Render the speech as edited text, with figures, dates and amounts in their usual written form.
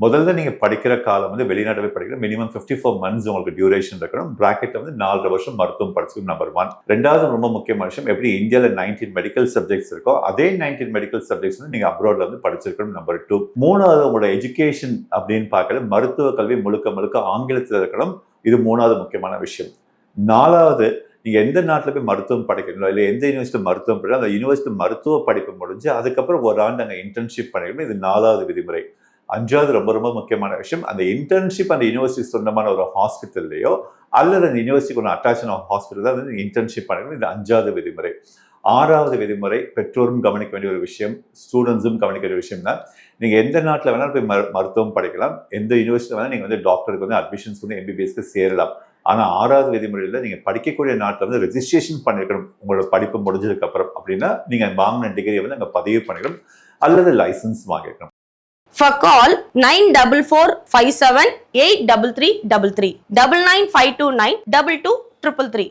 முதல்ல நீங்க படிக்கிற காலம் வந்து வெளிநாட்டு போய் படிக்கிற மினிமம் 54 மந்த்ஸ் உங்களுக்கு டியூரேஷன் இருக்கணும். பிராக்கெட்ல வந்து 4.5 வருஷம் மருத்துவம் படிச்சுக்கணும். நம்பர் 1. ரெண்டாவது ரொம்ப முக்கியமான விஷயம், எப்படி இந்தியாவில் 19 மெடிக்கல் சப்ஜெக்ட்ஸ் இருக்கோ அதே 19 மெடிக்கல் சப்ஜெக்ட்ஸ் வந்து நீங்க அப்ராட்ல வந்து படிச்சிருக்கணும். நம்பர் 2. மூணாவது, உங்களோட எஜுகேஷன் அப்படின்னு பார்க்கல மருத்துவ கல்வி முழுக்க முழுக்க ஆங்கிலத்தில் இருக்கணும். இது மூணாவது முக்கியமான விஷயம். நாலாவது, நீங்க எந்த நாட்டில் போய் மருத்துவம் படிக்கிறீங்களோ இல்லை எந்த யூனிவர்சிட்டி மருத்துவம் படிக்கிறோம் அந்த யூனிவர்சிட்டி மருத்துவ படிப்பு முடிஞ்சு அதுக்கப்புறம் ஒரு ஆண்டு அங்கே இன்டர்ன்ஷிப் பண்ணிக்கணும். இது 4வது விதிமுறை. 5வது ரொம்ப ரொம்ப முக்கியமான விஷயம், அந்த இன்டர்ன்ஷிப் அந்த யூனிவர்சிட்டி சொந்தமான ஒரு ஹாஸ்பிட்டல்லையோ அல்லது அந்த யூனிவர்சிட்டிக்கு ஒரு அட்டாச்சான ஹாஸ்பிட்டல் தான் வந்து இன்டர்ன்ஷிப் பண்ணிக்கணும். இது 5வது விதிமுறை. 6வது விதிமுறை, பெற்றோரும் கவனிக்க வேண்டிய ஒரு விஷயம், ஸ்டூடெண்ட்ஸும் கவனிக்க வேண்டிய விஷயம் தான், நீங்க எந்த நாட்டில் வேணாலும் போய் மருத்துவம் படிக்கலாம். எந்த யூனிவர்சிட்டி வேணாலும் நீங்க வந்து டாக்டருக்கு வந்து அட்மிஷன்ஸ் வந்து MBBSக்கு சேரலாம். ஆனா 6வது விதிமுறையில் நீங்க படிக்கக்கூடிய நாட்டில் வந்து ரெஜிஸ்ட்ரேஷன் பண்ணிருக்கணும். உங்களோட படிப்பு முடிஞ்சதுக்கு அப்புறம் அப்படின்னா நீங்க வாங்கின டிகிரியை வந்து அங்க பதிவு பண்ணிக்கணும் அல்லது லைசன்ஸ் வாங்கிக்கணும். For call 94457 83333 99529 2233.